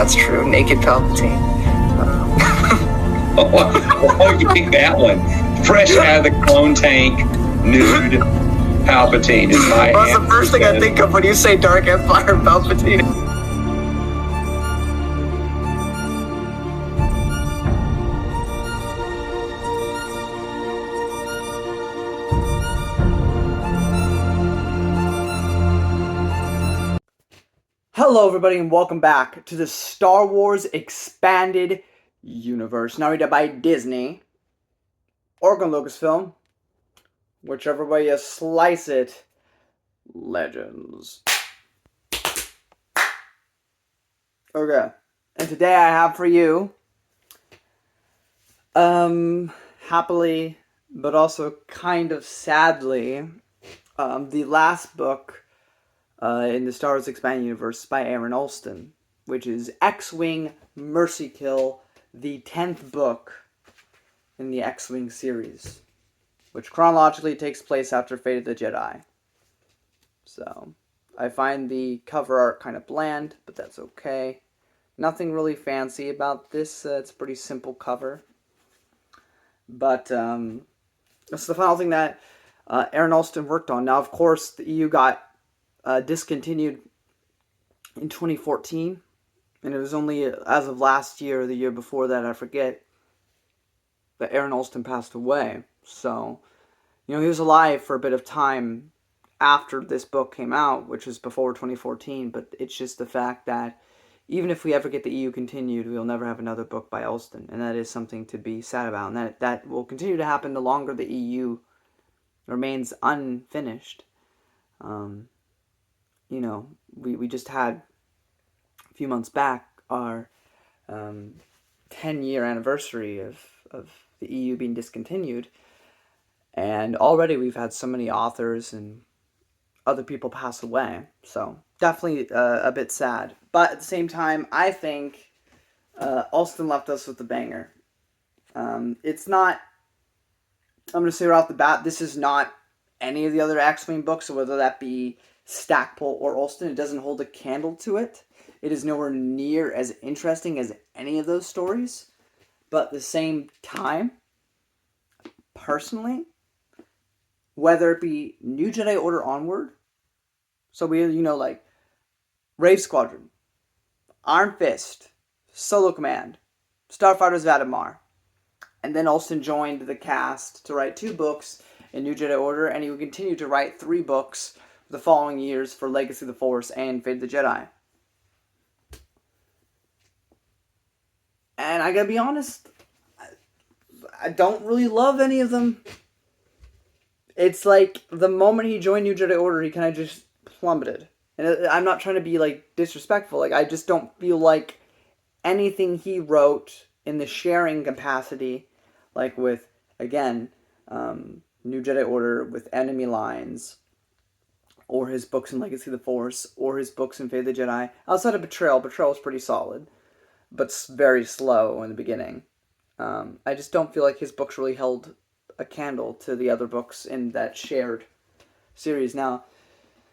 that's true. Naked Palpatine. Oh, you pick that one. Fresh out of the clone tank, nude Palpatine is my Well, that's the first thing I think of when you say Dark Empire Palpatine. Hello everybody and welcome back to the Star Wars Expanded Universe, narrated by Disney, or Lucasfilm, whichever way you slice it, Legends. Okay, and today I have for you, happily, but also kind of sadly, the last book in the Star Wars Expanded Universe by Aaron Allston, which is X-Wing Mercy Kill, the 10th book in the X-Wing series, which chronologically takes place after Fate of the Jedi. So, I find the cover art kind of bland, but that's okay. Nothing really fancy about this. It's a pretty simple cover. But, that's the final thing that Aaron Allston worked on. Now, of course, the EU got discontinued in 2014, and it was only as of last year or the year before that, I forget, that Aaron Allston passed away. So, he was alive for a bit of time after this book came out, which was before 2014, but it's just the fact that even if we ever get the EU continued, we'll never have another book by Allston, and that is something to be sad about, and that will continue to happen the longer the EU remains unfinished. We just had a few months back our 10-year anniversary of the EU being discontinued, and already we've had so many authors and other people pass away, so definitely a bit sad. But at the same time, I think Allston left us with a banger. It's not, I'm going to say right off the bat, this is not any of the other X-Wing books, so whether that be Stackpole or Allston, it doesn't hold a candle to it. It is nowhere near as interesting as any of those stories. But at the same time, personally, whether it be New Jedi Order onward, so we, like Rave Squadron, Iron Fist, Solo Command, Starfighters of Adamar, and then Allston joined the cast to write 2 books in New Jedi Order, and he would continue to write 3 books the following years for Legacy of the Force and Fate of the Jedi. And I gotta be honest, I don't really love any of them. It's like the moment he joined New Jedi Order, he kind of just plummeted. And I'm not trying to be disrespectful. I just don't feel like anything he wrote in the sharing capacity, with, again, New Jedi Order with Enemy Lines, or his books in Legacy of the Force, or his books in Fate of the Jedi. Outside of Betrayal was pretty solid, but very slow in the beginning. I just don't feel like his books really held a candle to the other books in that shared series. Now,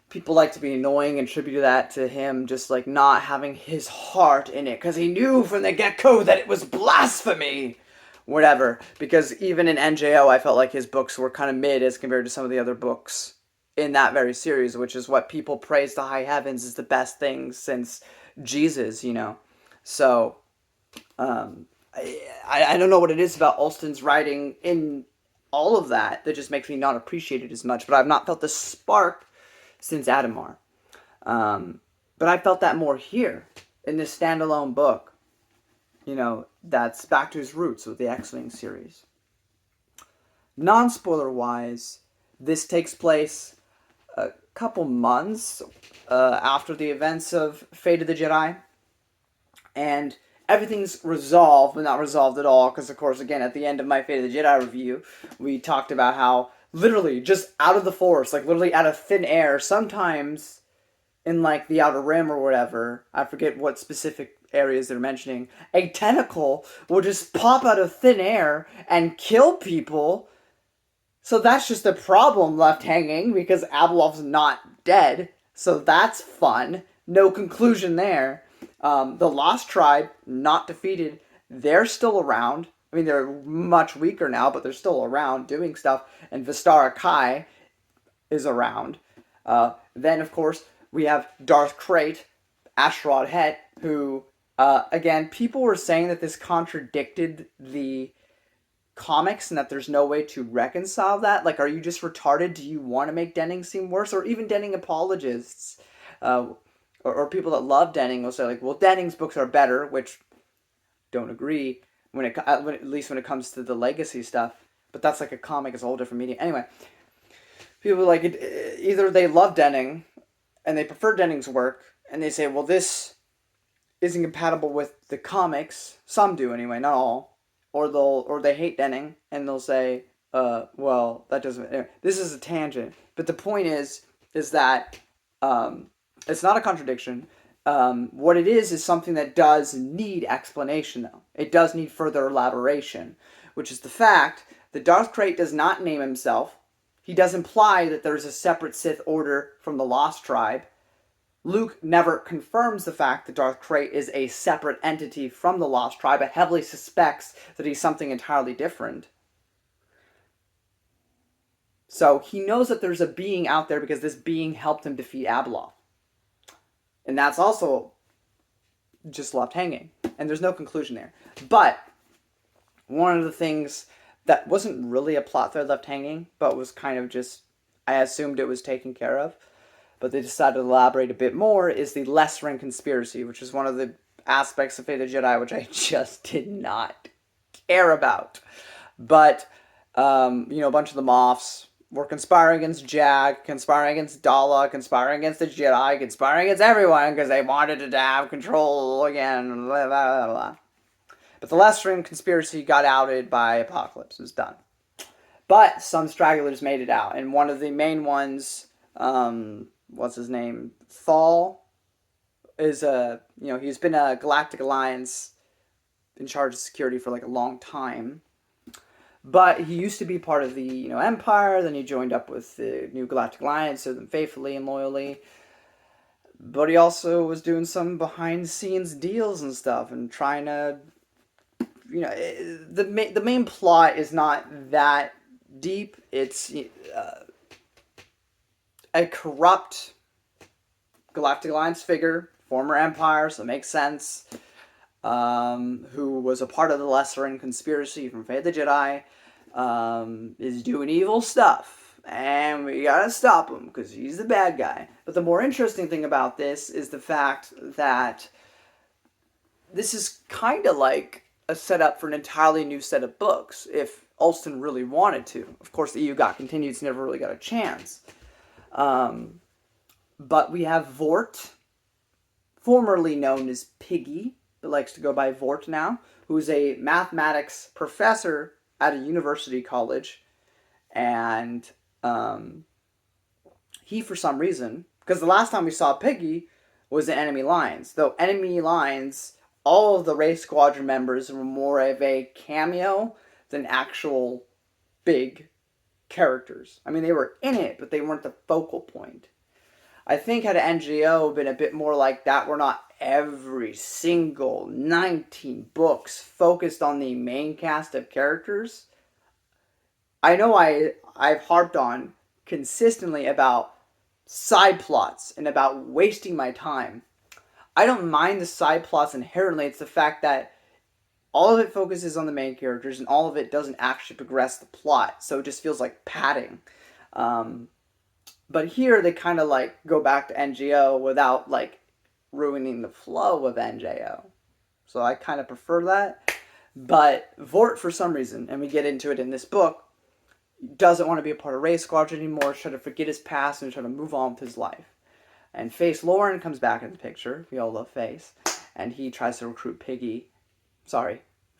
people like to be annoying and attribute that to him just not having his heart in it, because he knew from the get-go that it was blasphemy! Whatever, because even in NJO, I felt like his books were kind of mid as compared to some of the other books in that very series, which is what people praise to high heavens is the best thing since Jesus, So, I don't know what it is about Allston's writing in all of that just makes me not appreciate it as much, but I've not felt the spark since Adamar. But I felt that more here, in this standalone book, that's back to his roots with the X-Wing series. Non-spoiler-wise, this takes place a couple months after the events of Fate of the Jedi, and everything's resolved, but not resolved at all, because, of course, again, at the end of my Fate of the Jedi review, we talked about how, literally, just out of the Force, literally out of thin air, sometimes in, the Outer Rim or whatever, I forget what specific areas they're mentioning, a tentacle will just pop out of thin air and kill people. So that's just a problem left hanging, because Abeloth's not dead, so that's fun. No conclusion there. The Lost Tribe, not defeated, they're still around. I mean, they're much weaker now, but they're still around doing stuff. And Vistara Kai is around. Then, of course, we have Darth Krayt, Astaroth Het, who, again, people were saying that this contradicted the comics and that there's no way to reconcile that. Like, are you just retarded? Do you want to make Denning seem worse? Or even Denning apologists, or people that love Denning will say, like, well, Denning's books are better, which don't agree at least when it comes to the legacy stuff. But that's like a comic, it's a whole different medium. Anyway, people like it, either they love Denning and they prefer Denning's work, and they say, well, this isn't compatible with the comics. Some do anyway, not all. Or they hate Denning and they'll say, well, that doesn't. Anyway, this is a tangent, but the point is that it's not a contradiction. What it is something that does need explanation, though. It does need further elaboration, which is the fact that Darth Krayt does not name himself. He does imply that there's a separate Sith order from the Lost Tribe. Luke never confirms the fact that Darth Krayt is a separate entity from the Lost Tribe, but heavily suspects that he's something entirely different. So he knows that there's a being out there because this being helped him defeat Abeloth. And that's also just left hanging. And there's no conclusion there. But one of the things that wasn't really a plot thread left hanging, but was kind of just, I assumed it was taken care of, but they decided to elaborate a bit more, is the Lesserin conspiracy, which is one of the aspects of Fate of the Jedi which I just did not care about. But, a bunch of the Moffs were conspiring against Jag, conspiring against Dala, conspiring against the Jedi, conspiring against everyone because they wanted to have control again, blah, blah, blah, blah. But the Lesserin conspiracy got outed by Apocalypse. It was done. But some stragglers made it out, and one of the main ones, what's his name? Thal is he's been a Galactic Alliance in charge of security for like a long time. But he used to be part of the, Empire, then he joined up with the New Galactic Alliance, served them faithfully and loyally. But he also was doing some behind-the-scenes deals and stuff, and trying to, the main plot is not that deep. It's a corrupt Galactic Alliance figure, former Empire, so it makes sense, who was a part of the Lesserin conspiracy from Fate of the Jedi, is doing evil stuff, and we gotta stop him, because he's the bad guy. But the more interesting thing about this is the fact that this is kind of like a setup for an entirely new set of books, if Allston really wanted to. Of course, the EU got continued, so never really got a chance. But we have Vort, formerly known as Piggy, that likes to go by Vort now, who's a mathematics professor at a university college, and he, for some reason, because the last time we saw Piggy was in Enemy Lines, though Enemy Lines, all of the Wraith Squadron members were more of a cameo than actual big characters. I mean, they were in it, but they weren't the focal point. I think had NGO been a bit more like that, where not every single 19 books focused on the main cast of characters. I know I've harped on consistently about side plots and about wasting my time. I don't mind the side plots inherently. It's the fact that all of it focuses on the main characters and all of it doesn't actually progress the plot. So it just feels like padding. But here they kind of like go back to NGO without like ruining the flow of NJO. So I kind of prefer that. But Vort, for some reason, and we get into it in this book, doesn't want to be a part of Wraith Squadron anymore, trying to forget his past and trying to move on with his life. And Face Lauren comes back in the picture. We all love Face. And he tries to recruit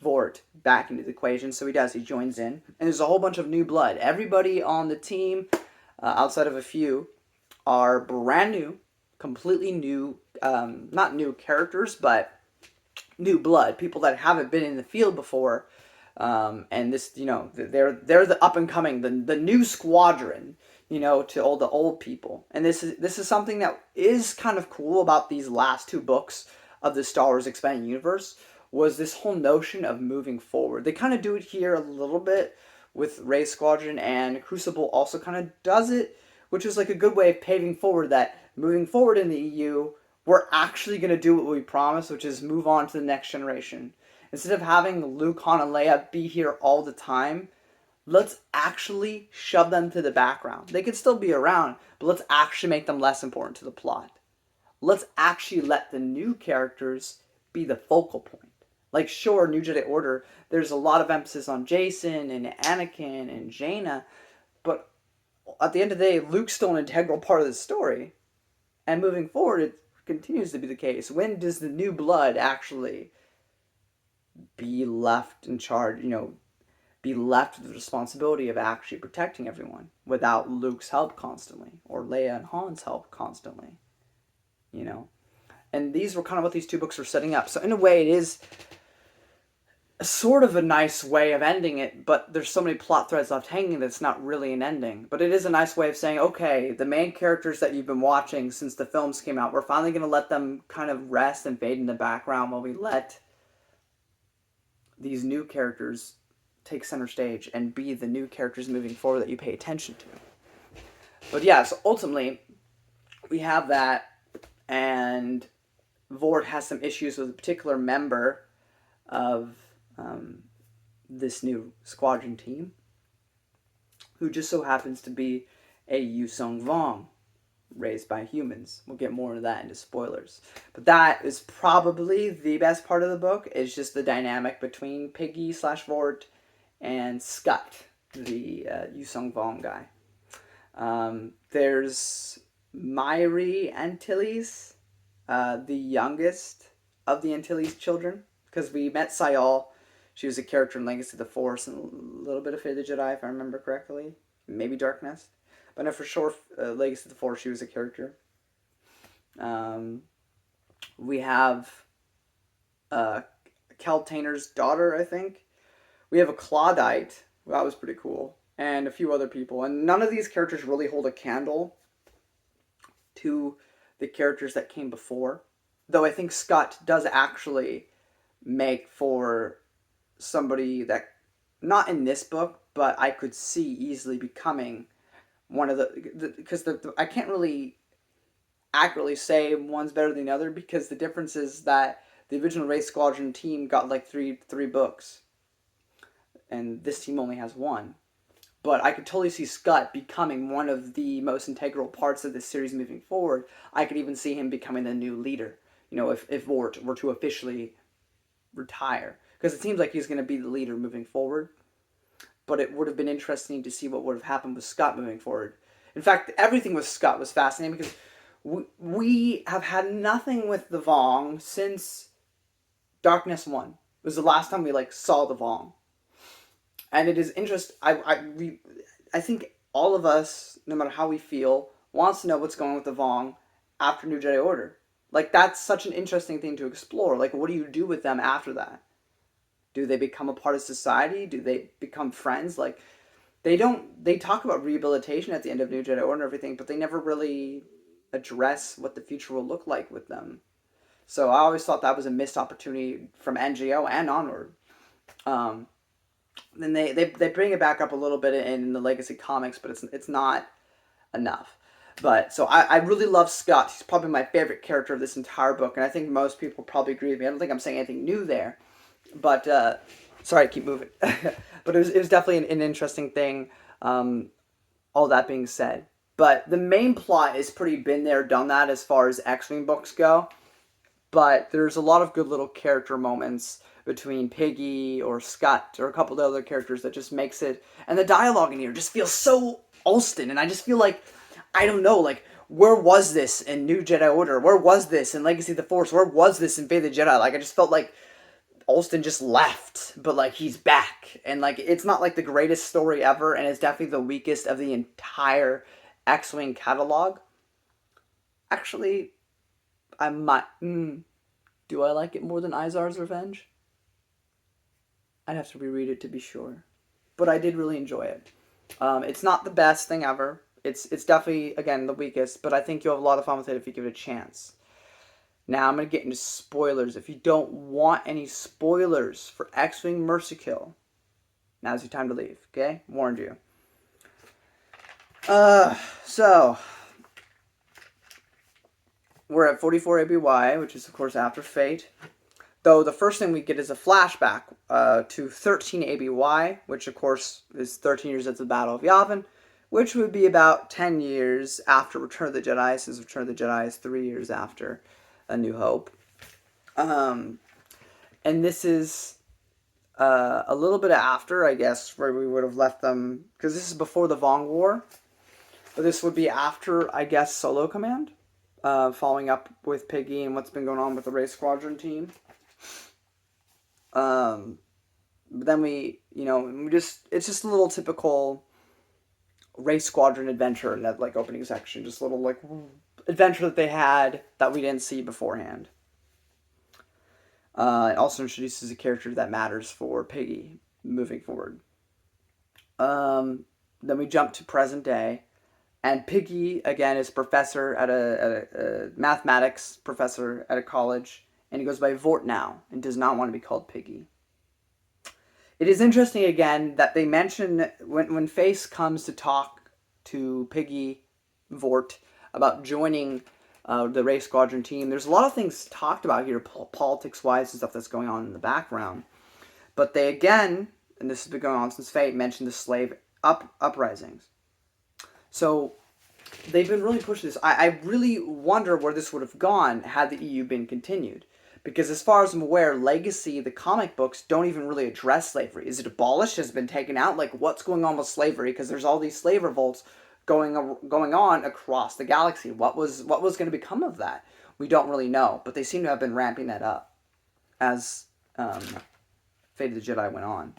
Vort back into the equation. So he does. He joins in. And there's a whole bunch of new blood. Everybody on the team, outside of a few, are brand new, completely new, not new characters, but new blood. People that haven't been in the field before. And this, they're the up and coming, the new squadron, to all the old people. And this is something that is kind of cool about these last two books of the Star Wars expanded universe was this whole notion of moving forward. They kind of do it here a little bit with Rey Squadron, and Crucible also kind of does it, which is like a good way of paving forward that moving forward in the EU, we're actually going to do what we promised, which is move on to the next generation. Instead of having Luke, Han, and Leia be here all the time, let's actually shove them to the background. They could still be around, but let's actually make them less important to the plot. Let's actually let the new characters be the focal point. Like, sure, New Jedi Order, there's a lot of emphasis on Jason and Anakin and Jaina, but at the end of the day, Luke's still an integral part of the story. And moving forward, it continues to be the case. When does the new blood actually be left in charge, be left with the responsibility of actually protecting everyone without Luke's help constantly, or Leia and Han's help constantly, And these were kind of what these two books were setting up. So in a way, it is sort of a nice way of ending it, but there's so many plot threads left hanging that it's not really an ending. But it is a nice way of saying, okay, the main characters that you've been watching since the films came out, we're finally going to let them kind of rest and fade in the background while we let these new characters take center stage and be the new characters moving forward that you pay attention to. But yeah, so ultimately, we have that, and Vord has some issues with a particular member of this new squadron team, who just so happens to be a Yusong Vong, raised by humans. We'll get more into that into spoilers. But that is probably the best part of the book, is just the dynamic between Piggy / Vord and Scott, the Yusong Vong guy. There's Myri Antilles, the youngest of the Antilles children, because we met Sayal. She was a character in Legacy of the Force and a little bit of Fate of the Jedi, if I remember correctly. Maybe Dark Nest. But no, for sure, Legacy of the Force, she was a character. We have Cal Tainer's daughter, I think. We have a Claudite. That was pretty cool. And a few other people. And none of these characters really hold a candle to the characters that came before. Though I think Scott does actually make for somebody that, not in this book, but I could see easily becoming one of because I can't really accurately say one's better than the other, because the difference is that the original Race Squadron team got like three books, and this team only has one. But I could totally see Scott becoming one of the most integral parts of this series moving forward. I could even see him becoming the new leader, if Vort were to officially retire. Because it seems like he's going to be the leader moving forward. But it would have been interesting to see what would have happened with Scott moving forward. In fact, everything with Scott was fascinating, because we have had nothing with the Vong since Darkness 1. It was the last time we saw the Vong. And it is interesting. I think all of us, no matter how we feel, wants to know what's going on with the Vong after New Jedi Order. That's such an interesting thing to explore. What do you do with them after that? Do they become a part of society? Do they become friends? They talk about rehabilitation at the end of New Jedi Order and everything, but they never really address what the future will look like with them. So I always thought that was a missed opportunity from NGO and onward. Then they bring it back up a little bit in the Legacy comics, but it's not enough. But so I really love Scott. He's probably my favorite character of this entire book, and I think most people probably agree with me. I don't think I'm saying anything new there. But sorry, I keep moving. But it was definitely an interesting thing. All that being said, but the main plot is pretty been there, done that as far as X-Wing books go. But there's a lot of good little character moments between Piggy or Scott or a couple of other characters that just makes it. And the dialogue in here just feels so Allston, and I just feel I don't know, where was this in New Jedi Order? Where was this in Legacy of the Force? Where was this in Fate of the Jedi? I just felt Allston just left, but he's back. And it's not the greatest story ever, and it's definitely the weakest of the entire X-Wing catalog. Actually, I might... do I like it more than Izar's Revenge? I'd have to reread it to be sure. But I did really enjoy it. It's not the best thing ever. It's definitely, again, the weakest, but I think you'll have a lot of fun with it if you give it a chance. Now I'm going to get into spoilers. If you don't want any spoilers for X-Wing Mercykill, now's your time to leave, okay? Warned you. So we're at 44 ABY, which is of course after Fate. Though the first thing we get is a flashback to 13 ABY, which of course is 13 years after the Battle of Yavin, which would be about 10 years after Return of the Jedi, since Return of the Jedi is 3 years after A New Hope. And this is a little bit after, I guess, where we would have left them, because this is before the Vong War, but this would be after, I guess, Solo Command, following up with Piggy and what's been going on with the Race Squadron team. But then it's just a little typical Race Squadron adventure in that, like, opening section. Just a little, like, adventure that they had that we didn't see beforehand. It also introduces a character that matters for Piggy moving forward. Then we jump to present day, and Piggy, again, is professor at a mathematics professor at a college, and he goes by Vort now, and does not want to be called Piggy. It is interesting, again, that they mention, when Face comes to talk to Piggy Vort about joining the Race Squadron team, there's a lot of things talked about here, politics-wise and stuff that's going on in the background. But they, again, and this has been going on since Fate, mentioned the slave uprisings. So they've been really pushing this. I really wonder where this would have gone had the EU been continued. Because as far as I'm aware, Legacy, the comic books, don't even really address slavery. Is it abolished? Has it been taken out? Like, what's going on with slavery? Because there's all these slave revolts going on across the galaxy. What was going to become of that? We don't really know. But they seem to have been ramping that up as Fate of the Jedi went on.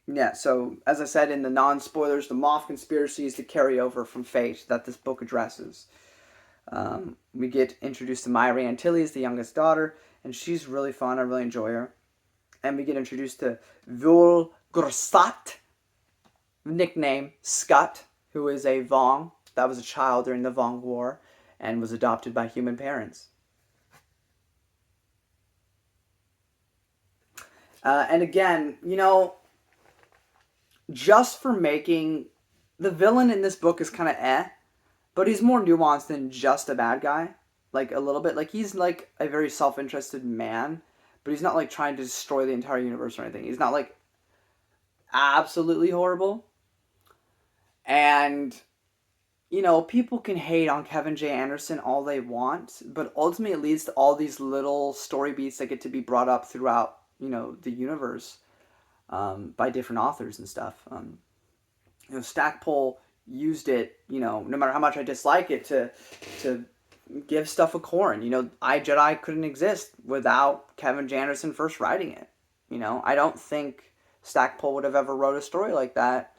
Yeah, so as I said in the non-spoilers, the Moff conspiracy is the carryover from Fate that this book addresses. We get introduced to Myri Antilles, the youngest daughter, and she's really fun. I really enjoy her. And we get introduced to Vul Gursat, nickname Scut, who is a Vong that was a child during the Vong War and was adopted by human parents. And again, just for making... The villain in this book is kind of but he's more nuanced than just a bad guy. Like, a little bit. Like, he's, like, a very self-interested man, but he's not, like, trying to destroy the entire universe or anything. He's not, like, absolutely horrible. And, people can hate on Kevin J. Anderson all they want, but ultimately it leads to all these little story beats that get to be brought up throughout, the universe by different authors and stuff. Stackpole used it, no matter how much I dislike it, to give stuff a corn. I, Jedi couldn't exist without Kevin J. Anderson first writing it. I don't think Stackpole would have ever wrote a story like that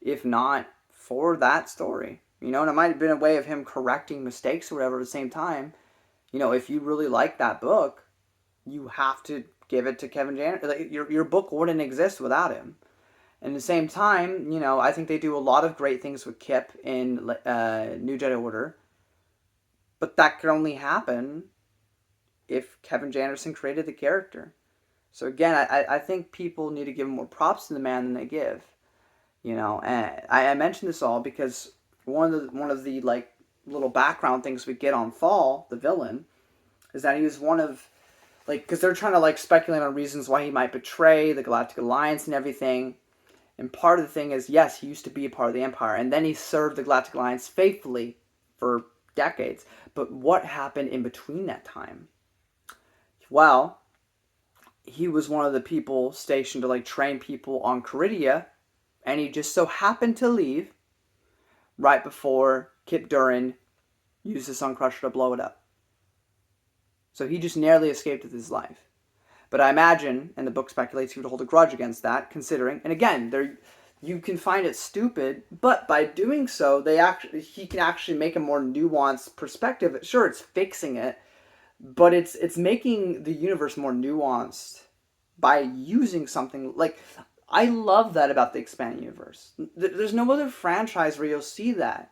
if not for that story. And it might have been a way of him correcting mistakes or whatever at the same time. If you really like that book, you have to give it to Kevin J. Anderson. Like, your book wouldn't exist without him. And at the same time, I think they do a lot of great things with Kip in New Jedi Order. But that could only happen if Kevin J. Anderson created the character. So again, I think people need to give more props to the man than they give. And I mention this all because one of the like little background things we get on Fall, the villain, is that he was one of, like, because they're trying to, like, speculate on reasons why he might betray the Galactic Alliance and everything. And part of the thing is, yes, he used to be a part of the Empire, and then he served the Galactic Alliance faithfully for decades. But what happened in between that time? Well, he was one of the people stationed to, like, train people on Caridia, and he just so happened to leave right before Kip Durin used the Suncrusher to blow it up. So he just narrowly escaped with his life. But I imagine, and the book speculates, he would hold a grudge against that, considering, and again, you can find it stupid, but by doing so, he can actually make a more nuanced perspective. Sure, it's fixing it, but it's making the universe more nuanced by using something like... I love that about the expanded universe. There's no other franchise where you'll see that.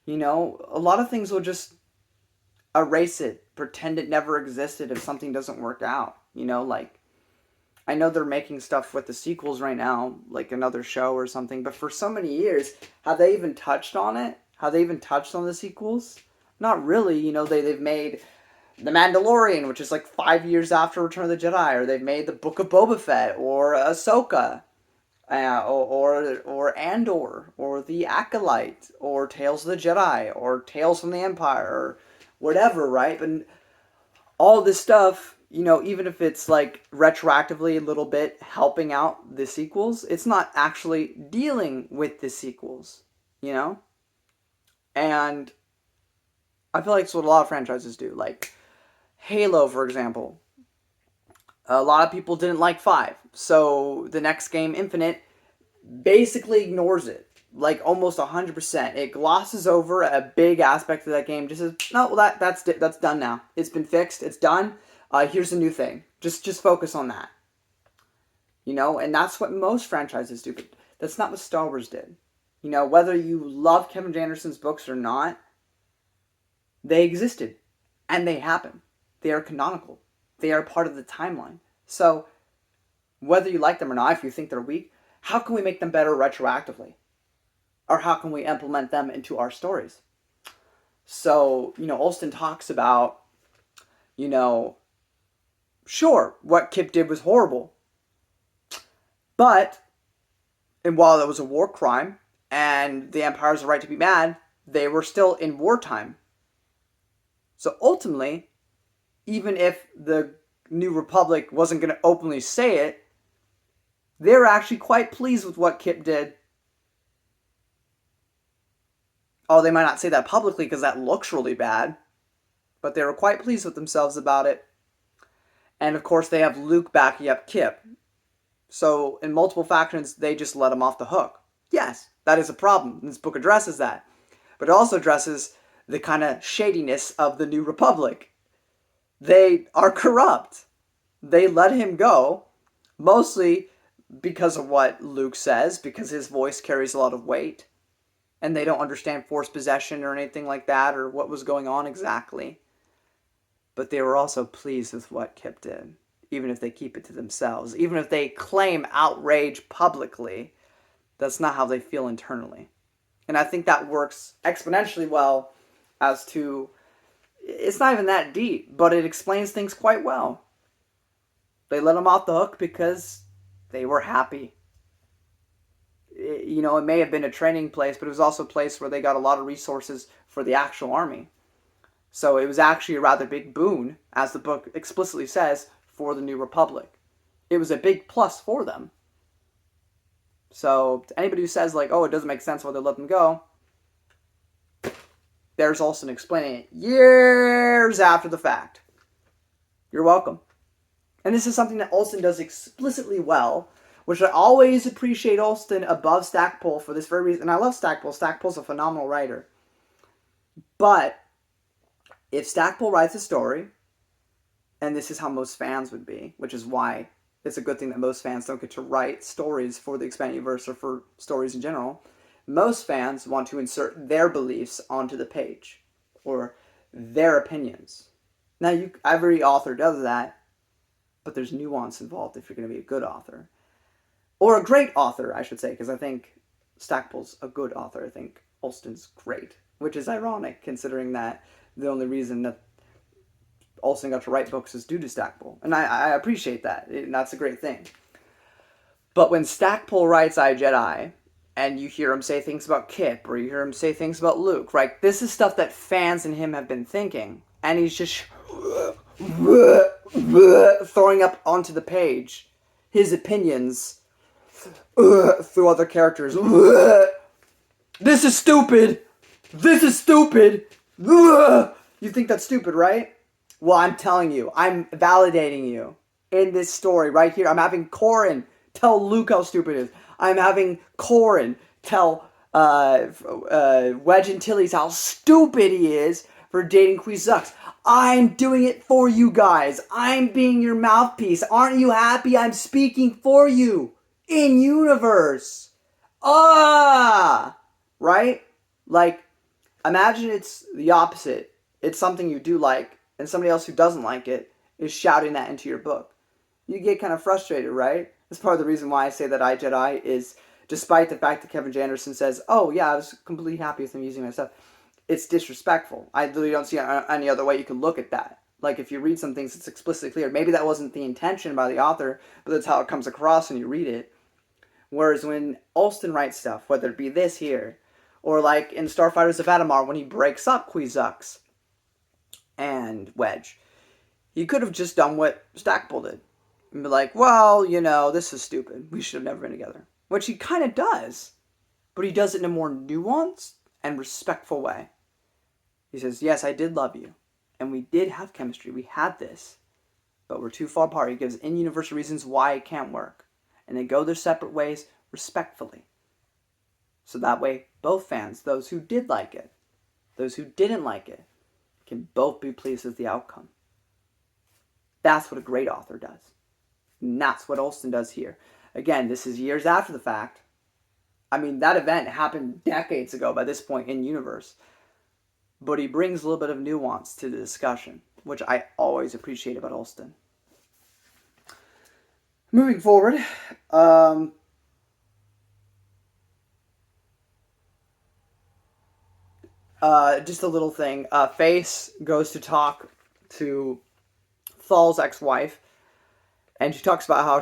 You know, a lot of things will just erase it, pretend it never existed if something doesn't work out. You know, like, I know they're making stuff with the sequels right now, like another show or something, but for so many years, have they even touched on it? Have they even touched on the sequels? Not really. You know, they've made The Mandalorian, which is like 5 years after Return of the Jedi, or they've made the Book of Boba Fett, or Ahsoka, or Andor, or The Acolyte, or Tales of the Jedi, or Tales from the Empire, or whatever, right? But all this stuff, you know, even if it's like retroactively a little bit helping out the sequels, it's not actually dealing with the sequels, you know? And I feel like it's what a lot of franchises do. Like Halo, for example. A lot of people didn't like 5. So the next game, Infinite, basically ignores it. Like almost 100%. It glosses over a big aspect of that game. Just says, no, well that's done now. It's been fixed. It's done. Here's a new thing. Just focus on that. You know, and that's what most franchises do. But that's not what Star Wars did. You know, whether you love Kevin J. Anderson's books or not, they existed. And they happen. They are canonical. They are part of the timeline. So, whether you like them or not, if you think they're weak, how can we make them better retroactively? Or how can we implement them into our stories? So, you know, Allston talks about, you know, sure, what Kip did was horrible. But, and while it was a war crime, and the Empire has a right to be mad, they were still in wartime. So ultimately, even if the New Republic wasn't going to openly say it, they're actually quite pleased with what Kip did. Oh, they might not say that publicly because that looks really bad, but they were quite pleased with themselves about it. And of course, they have Luke backing up Kip. So in multiple factions, they just let him off the hook. Yes, that is a problem. This book addresses that. But it also addresses the kind of shadiness of the New Republic. They are corrupt. They let him go, mostly because of what Luke says, because his voice carries a lot of weight, and they don't understand force possession or anything like that, or what was going on exactly. But they were also pleased with what Kip did, even if they keep it to themselves. Even if they claim outrage publicly, that's not how they feel internally. And I think that works exponentially well as to, it's not even that deep, but it explains things quite well. They let him off the hook because they were happy. You know, it may have been a training place, but it was also a place where they got a lot of resources for the actual army. So it was actually a rather big boon, as the book explicitly says, for the New Republic. It was a big plus for them. So to anybody who says, like, oh, it doesn't make sense why they let them go, there's Allston explaining it years after the fact. You're welcome. And this is something that Allston does explicitly well, which I always appreciate Allston above Stackpole for this very reason. And I love Stackpole. Stackpole's a phenomenal writer. But if Stackpole writes a story, and this is how most fans would be, which is why it's a good thing that most fans don't get to write stories for the expanded universe or for stories in general. Most fans want to insert their beliefs onto the page, or their opinions. Now, every author does that, but there's nuance involved if you're going to be a good author. Or a great author, I should say, because I think Stackpole's a good author. I think Allston's great, which is ironic, considering that the only reason that Allston got to write books is due to Stackpole. And I appreciate that, and that's a great thing. But when Stackpole writes I, Jedi, and you hear him say things about Kip, or you hear him say things about Luke, right? This is stuff that fans and him have been thinking, and he's just throwing up onto the page his opinions through other characters. This is stupid! This is stupid! You think that's stupid, right? Well, I'm telling you, I'm validating you in this story right here. I'm having Corrin tell Luke how stupid it is. I'm having Corrin tell Wedge Antilles how stupid he is for dating Kwisatz. I'm doing it for you guys. I'm being your mouthpiece. Aren't you happy I'm speaking for you in universe? Right? Like, Imagine it's the opposite. It's something you do like, and somebody else who doesn't like it is shouting that into your book. You get kind of frustrated, right? That's part of the reason why I say that I Jedi is, despite the fact that Kevin J. Anderson says, oh yeah, I was completely happy with him using my stuff, it's disrespectful. I really don't see any other way you can look at that. Like, if you read some things, it's explicitly clear. Maybe that wasn't the intention by the author, but that's how it comes across when you read it. Whereas when Allston writes stuff, whether it be this here, or like in Starfighters of Adamar, when he breaks up Kwisatz and Wedge, he could have just done what Stackpole did. And be like, well, this is stupid. We should have never been together. Which he kind of does. But he does it in a more nuanced and respectful way. He says, yes, I did love you. And we did have chemistry. We had this. But we're too far apart. He gives in-universe reasons why it can't work. And they go their separate ways respectfully. So that way, both fans, those who did like it, those who didn't like it, can both be pleased with the outcome. That's what a great author does. And that's what Allston does here. Again, this is years after the fact. I mean, that event happened decades ago by this point in universe. But he brings a little bit of nuance to the discussion, which I always appreciate about Allston. Moving forward, just a little thing. Face goes to talk to Thal's ex-wife, and she talks about how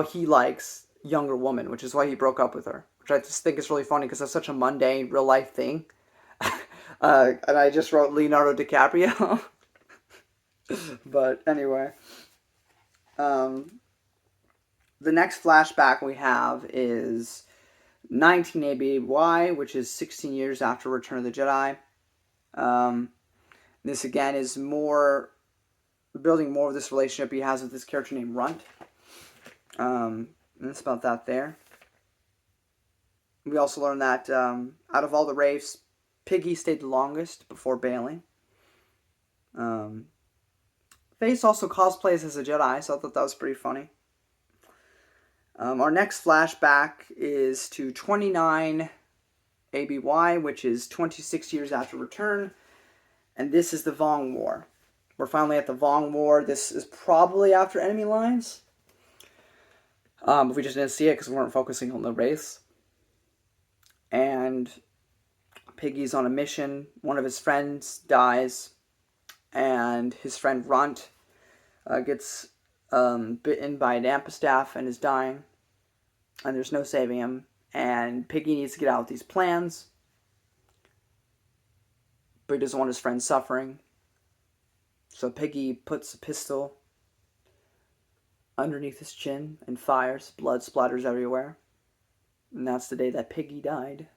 he likes younger women, which is why he broke up with her. Which I just think is really funny because that's such a mundane real life thing. And I just wrote Leonardo DiCaprio. But anyway, the next flashback we have is 19 ABY, which is 16 years after Return of the Jedi. This again is building more of this relationship he has with this character named Runt. And that's about that there. We also learned that out of all the Wraiths, Piggy stayed the longest before bailing. Face also cosplays as a Jedi, so I thought that was pretty funny. Our next flashback is to 29 ABY, which is 26 years after Return. And this is the Vong War. We're finally at the Vong War. This is probably after Enemy Lines. But we just didn't see it because we weren't focusing on the Wraiths. And Piggy's on a mission. One of his friends dies. And his friend Runt gets bitten by an Amphistaff and is dying. And there's no saving him. And Piggy needs to get out with these plans. But he doesn't want his friend suffering. So Piggy puts a pistol underneath his chin and fires. Blood splatters everywhere. And that's the day that Piggy died.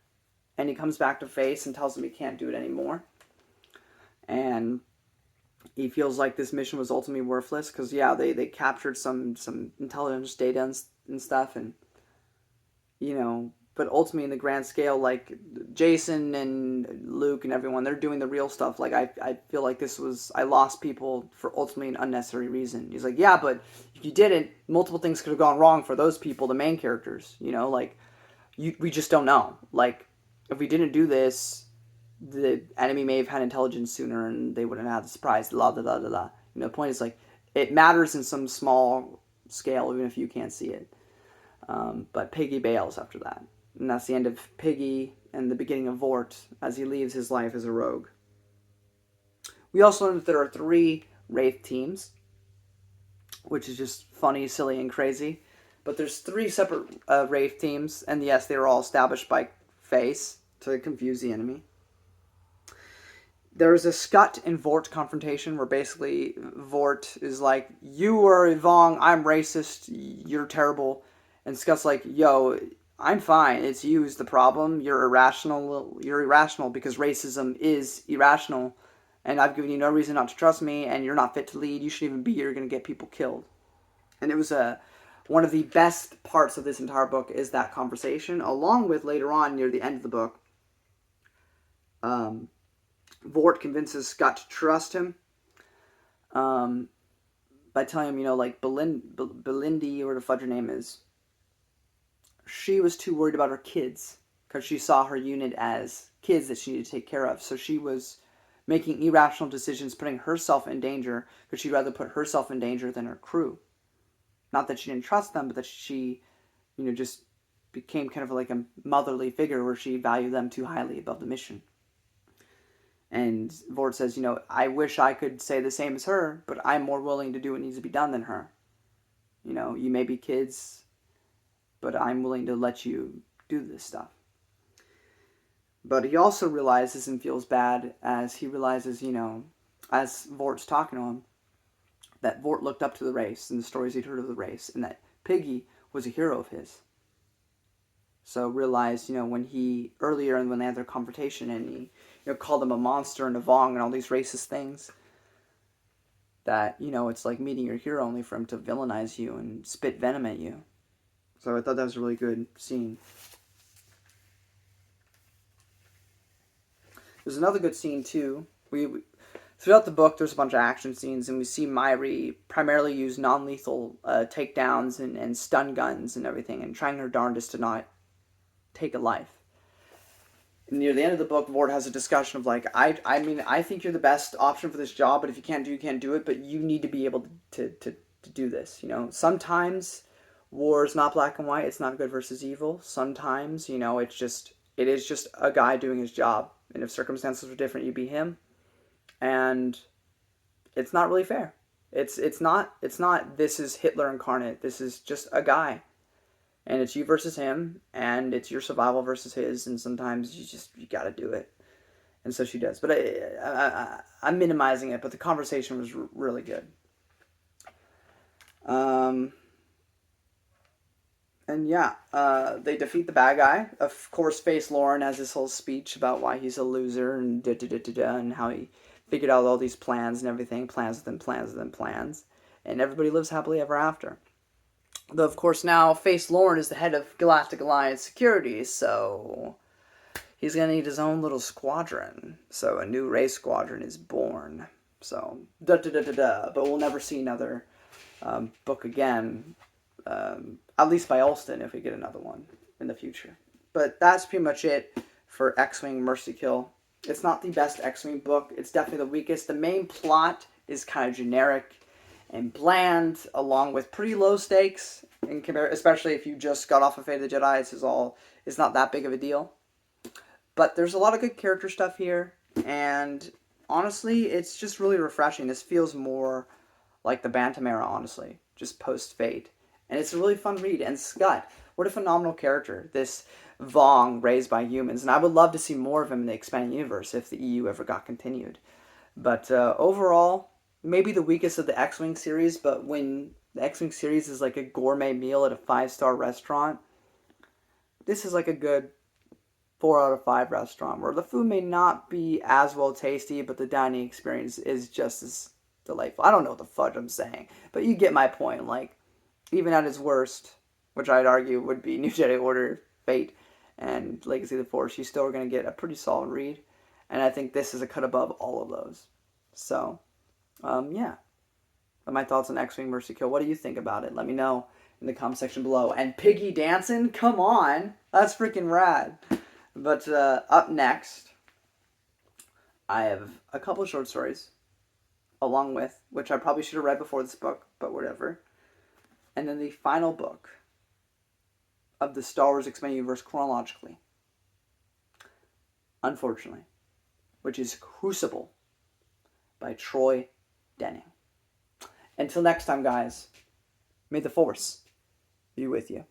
And he comes back to Face and tells him he can't do it anymore. And he feels like this mission was ultimately worthless. Because, yeah, they captured some intelligence data and stuff. And, but ultimately in the grand scale, like, Jason and Luke and everyone, they're doing the real stuff. Like, I feel like I lost people for ultimately an unnecessary reason. He's like, yeah, but if you didn't, multiple things could have gone wrong for those people, the main characters, we just don't know. Like, if we didn't do this, the enemy may have had intelligence sooner and they wouldn't have had the surprise, the point is, like, it matters in some small scale, even if you can't see it. But Piggy bails after that. And that's the end of Piggy and the beginning of Vort as he leaves his life as a rogue. We also learned that there are 3 Wraith teams, which is just funny, silly, and crazy. But there's 3 separate Wraith teams, and yes, they were all established by Face to confuse the enemy. There's a Scut and Vort confrontation where basically Vort is like, you are Vong, I'm racist, you're terrible. And Scott's like, yo, I'm fine. It's you who's the problem. You're irrational. You're irrational because racism is irrational. And I've given you no reason not to trust me, and you're not fit to lead. You shouldn't even be here. You're going to get people killed. And it was one of the best parts of this entire book is that conversation, along with later on near the end of the book. Vort convinces Scott to trust him by telling him, like Belindy, or the fudge her name is, she was too worried about her kids because she saw her unit as kids that she needed to take care of. So she was making irrational decisions, putting herself in danger, because she'd rather put herself in danger than her crew. Not that she didn't trust them, but that she, just became kind of like a motherly figure where she valued them too highly above the mission. And Vought says, I wish I could say the same as her, but I'm more willing to do what needs to be done than her. You may be kids, but I'm willing to let you do this stuff. But he also realizes and feels bad as he realizes, as Vort's talking to him, that Vought looked up to the race and the stories he'd heard of the race, and that Piggy was a hero of his. So realized, when when they had their confrontation and he, called him a monster and a Vong and all these racist things, that, it's like meeting your hero only for him to villainize you and spit venom at you. So I thought that was a really good scene. There's another good scene, too. Throughout the book, there's a bunch of action scenes, and we see Myri primarily use non-lethal takedowns and stun guns and everything, and trying her darndest to not take a life. And near the end of the book, Vought has a discussion of like, I think you're the best option for this job, but if you can't do it, but you need to be able to do this. Sometimes war is not black and white. It's not good versus evil. Sometimes, it is just a guy doing his job. And if circumstances were different, you'd be him. And it's not really fair. It's not this is Hitler incarnate. This is just a guy. And it's you versus him, and it's your survival versus his, and sometimes you gotta do it. And so she does. But I'm minimizing it, but the conversation was really good. And yeah, they defeat the bad guy. Of course, Face Lauren has this whole speech about why he's a loser and and how he figured out all these plans and everything. Plans within plans within plans. And everybody lives happily ever after. Though, of course, now Face Lauren is the head of Galactic Alliance Security, so he's going to need his own little squadron. So a new race squadron is born. So, But we'll never see another book again. At least by Allston, if we get another one in the future. But that's pretty much it for X-Wing Mercy Kill. It's not the best X-Wing book. It's definitely the weakest. The main plot is kind of generic and bland, along with pretty low stakes, especially if you just got off of Fate of the Jedi. It's not that big of a deal. But there's a lot of good character stuff here, and honestly, it's just really refreshing. This feels more like the Bantam era, honestly, just post-Fate. And it's a really fun read. And Scott, what a phenomenal character. This Vong raised by humans. And I would love to see more of him in the expanded universe if the EU ever got continued. But overall, maybe the weakest of the X-Wing series. But when the X-Wing series is like a gourmet meal at a 5-star restaurant, this is like a good 4 out of 5 restaurant. Where the food may not be as well tasty, but the dining experience is just as delightful. I don't know what the fudge I'm saying. But you get my point. Like, even at its worst, which I'd argue would be New Jedi Order, Fate, and Legacy of the Force, you still are going to get a pretty solid read. And I think this is a cut above all of those. So, yeah. My thoughts on X-Wing Mercy Kill. What do you think about it? Let me know in the comment section below. And Piggy dancing? Come on! That's freaking rad. But up next, I have a couple of short stories, along with, which I probably should have read before this book, but whatever. And then the final book of the Star Wars Expanded Universe chronologically, unfortunately, which is Crucible by Troy Denning. Until next time, guys, may the Force be with you.